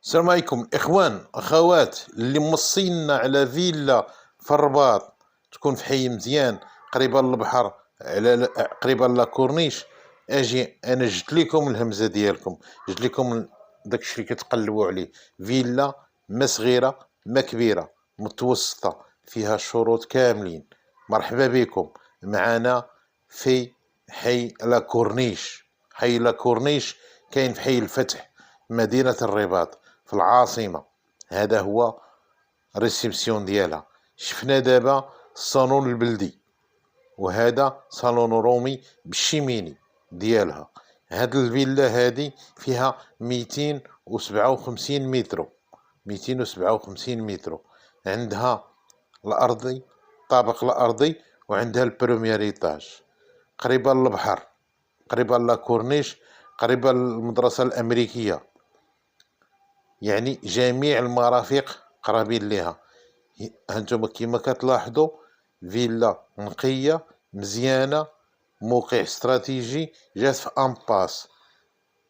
السلام عليكم اخوان اخوات اللي موصينا على فيلا في الرباط، تكون في حي مزيان قريبه للبحر، على قريبه لاكورنيش. اجي انا جبت لكم الهمزه ديالكم، جبت لكم داكشي اللي كتقلبوا عليه. فيلا ما صغيره ما كبيره، متوسطه، فيها الشروط كاملين. مرحبا بكم معنا في حي لاكورنيش. حي لاكورنيش كاين في حي الفتح، مدينه الرباط، في العاصمة. هذا هو ريسبسيون ديالها. شفنا دابا الصالون البلدي، وهذا صالون رومي بالشيميني ديالها. هاد الفيلا هادي فيها 257 مترو، 257 مترو. عندها الأرضي، الطابق الأرضي، وعندها البروميير إيطاج، قريبة للبحر، قريبة لاكورنيش، قريبة للمدرسة الأمريكية. يعني جميع المرافق قرابين ليها. هانتوما كيما كتلاحظوا فيلا نقية مزيانة، موقع استراتيجي، جات في امباس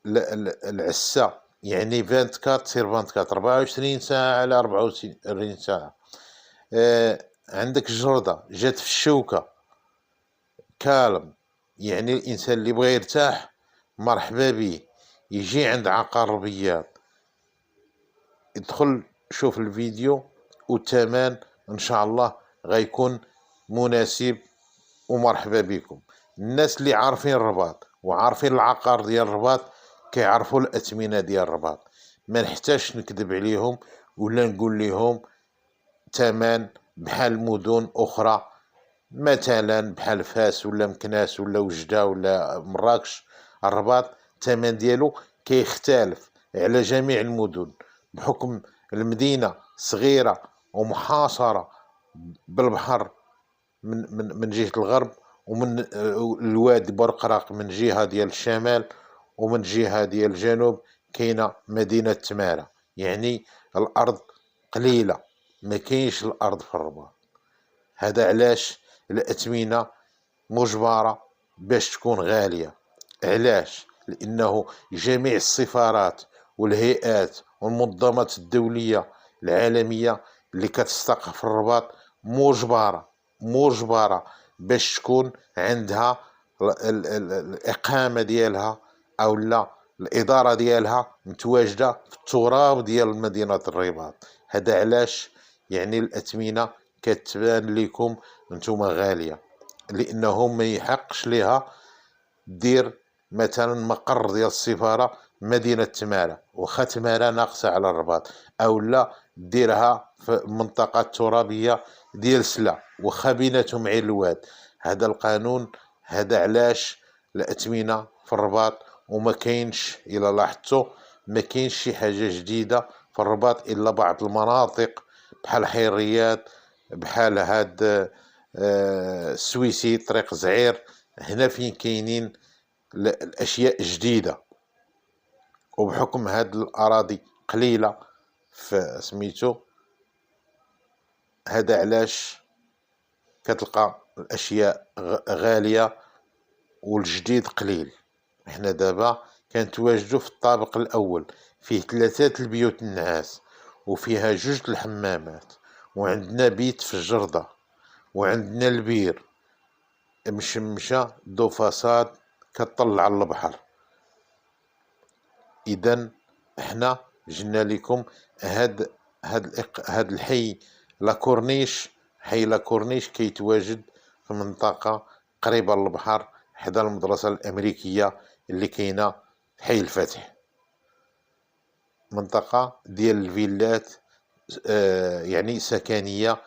العسا، يعني 24 سير 24، 24 ساعة على 24 ساعة. عندك الجردة جات في الشوكة، كالم، يعني الانسان اللي بغى يرتاح مرحبا به، يجي عند عقار الربيات. ادخل شوف الفيديو، والثمن ان شاء الله غيكون مناسب. ومرحبا بكم. الناس اللي عارفين الرباط وعارفين العقار ديال الرباط كيعرفوا الاثمنه ديال الرباط، ما نحتاجش نكذب عليهم ولا نقول لهم ثمن بحال مدن اخرى، مثلا بحال فاس ولا مكناس ولا وجده ولا مراكش. الرباط الثمن ديالو كيختلف على جميع المدن، بحكم المدينه صغيره ومحاصره بالبحر من جهه الغرب، ومن الوادي بورقراق من جهه ديال الشمال، ومن جهه ديال الجنوب كاينه مدينه تماره. يعني الارض قليله، ما كاينش الارض في الرباط. هذا علاش الأثمنة مجبرة باش تكون غالية. علاش؟ لأنه جميع السفارات والهيئات والمنظمات الدولية العالمية اللي كتستقر في الرباط مجبرة باش تكون عندها الإقامة ديالها أو لا الإدارة ديالها متواجدة في التراب ديال مدينة الرباط. هذا علاش يعني الأثمنة كتبان لكم نتوما غالية، لأنه ما يحقش ليها دير مثلا مقر ديال السفارة مدينة تمارة، وخا تمارة ناقصة على الرباط، أو لا ديرها في المنطقة الترابية ديال سلا وخا بيناتهم عين الواد. هذا القانون. هذا علاش الأثمنة في الرباط. وما كاينش إلا لاحظتوا ما كاينش شي حاجة جديدة في الرباط إلا بعض المناطق بحال حي الرياض، بحال هاد السويسي، طريق زعير. هنا فين كاينين الاشياء جديده، وبحكم هاد الاراضي قليله في سميتو، هذا علاش كتلقى الاشياء غاليه والجديد قليل. احنا دابا كنتواجدوا في الطابق الاول، فيه 3 البيوت النعاس، وفيها 2 الحمامات، وعندنا بيت في الجردة، وعندنا البير مشمشة دو فاساد كتطلع على البحر. اذا احنا جينا لكم هاد الحي لاكورنيش. حي لاكورنيش كيتواجد في منطقة قريبة للبحر، حدا المدرسة الأمريكية اللي كاينة في حي الفتح. منطقة ديال الفيلات، يعني سكنية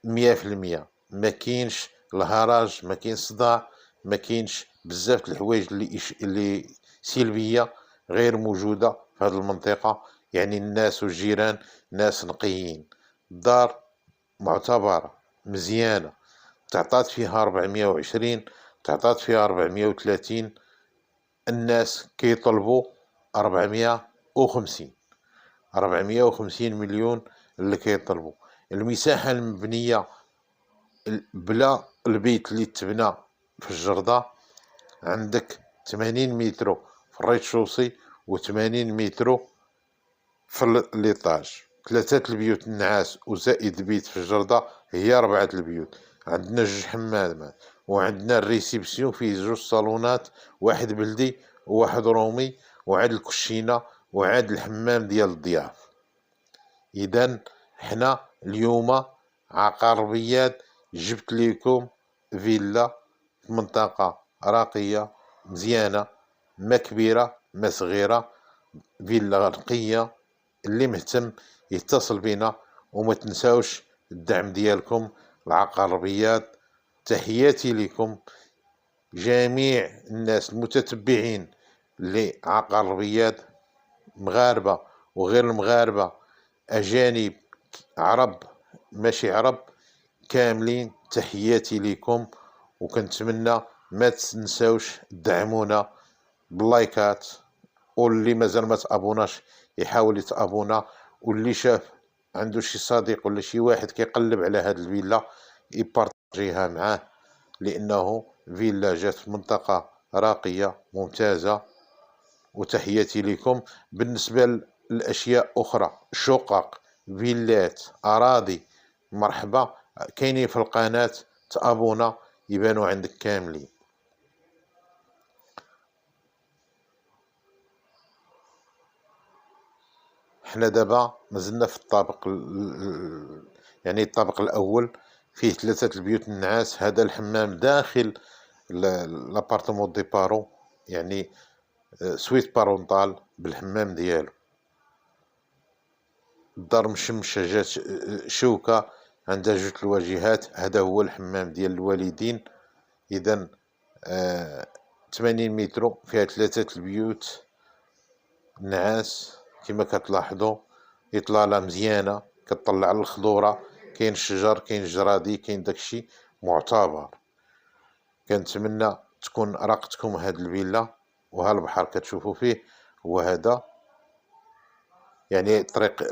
100%. ما كاينش الهرج، ما كاين صداع، ما كاينش بزاف د الحوايج اللي سلبيه غير موجوده في هذه المنطقه. يعني الناس والجيران ناس نقيين. الدار معتبره مزيانه، تعطات فيها 420، تعطات فيها 430. الناس كيطلبوا 450، 450 مليون اللي كيطلبوا. المساحه المبنيه بلا البيت اللي تبنى في الجردة، عندك 80 مترو في الريتشوسي و80 مترو في ليطاج. 3 البيوت النعاس وزائد بيت في الجردة هي 4 البيوت. عندنا 2 حمامات، وعندنا الريسيبسيون فيه 2 صالونات، واحد بلدي وواحد رومي، وعاد الكشينة، وعاد الحمام ديال الضياف. إذا حنا اليوم عقار ربيات جبت ليكم فيلا في منطقة راقية مزيانة، ما كبيرة ما صغيرة، فيلا نقية. اللي مهتم يتصل بنا، وما تنساوش الدعم ديالكم لعقار ربيات. تحياتي لكم جميع الناس المتتبعين لعقار ربيات، مغاربة وغير المغاربة، أجانب، عرب ماشي عرب، كاملين تحياتي لكم. وكنتمنى ما تنساوش تدعمونا باللايكات، واللي مازال ما تابوناش يحاول يتابونا، واللي شاف عنده شي صديق ولا شي واحد كيقلب على هاد الفيلا يبارطاجيها معاه، لانه فيلا جات في منطقة راقية ممتازة. وتحياتي لكم. بالنسبة للأشياء أخرى، شقق، فيلات، أراضي، مرحبا، كاينين في القناة، تابونا يبانوا عندك كاملين. حنا دابا مازلنا في الطابق يعني الطابق الأول، فيه 3 البيوت النعاس. هذا الحمام داخل لابارتمون دي بارو، يعني سويت بارونطال بالحمام ديالو. الدار مشمشة، جات شوكة، عندها 2 الواجهات. هذا هو الحمام ديال الوالدين. إذا 80 متر، فيها 3 البيوت نعاس كما كتلاحظوا. إطلالة مزيانة كتطلع للخضورة، كاين الشجر، كاين الجرادي، كاين داكشي معتبر. كنتمنى تكون راقتكم هاد الفيلا، وها البحر كتشوفوا فيه. وهذا يعني طريق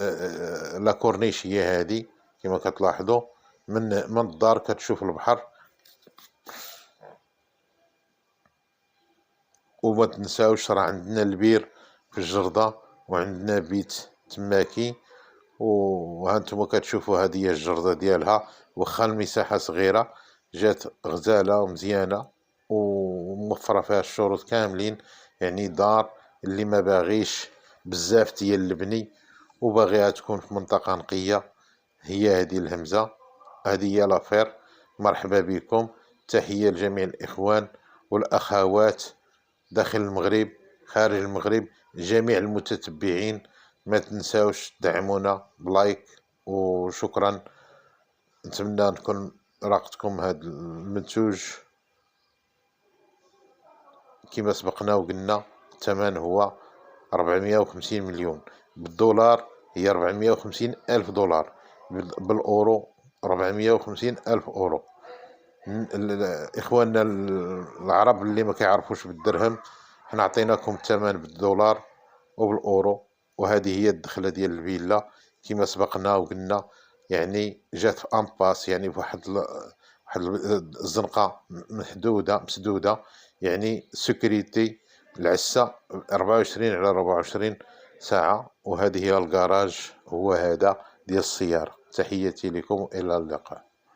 لا كورنيش هي هادي كما كتلاحظوا. من الدار كتشوف البحر. وما تنساوش راه عندنا البير في الجردة، وعندنا بيت تماكي. وهانتوما كتشوفوا هذه هي الجردة ديالها، واخا المساحة صغيرة جات غزالة ومزيانة وموفرة فيها الشروط كاملين. يعني دار اللي ما باغيش بزاف ديال البني وباغيها تكون في منطقة نقية، هي هذه الهمزة، هذه هي لافير. مرحبا بكم. تحية لجميع الإخوان والأخوات داخل المغرب، خارج المغرب، جميع المتتبعين. ما تنساوش دعمونا بلايك، وشكرا. نتمنى نكون راقتكم هذا المنتوج. كما سبقنا وقلنا الثمن هو 450 مليون، بالدولار هي 450 ألف دولار، بالأورو 450 ألف أورو. إخواننا العرب اللي ما كيعرفوش بالدرهم، حنا عطيناكم الثمن بالدولار وبالأورو. وهذه هي الدخلة ديال الفيلا كما سبقنا وقلنا. يعني جات في امباس، يعني في واحد الزنقة محدودة مسدودة، يعني سكريتي العسة 24/24 ساعة. وهذه هي الكراج، هو هذا ديال السيارة. تحياتي لكم، إلى اللقاء.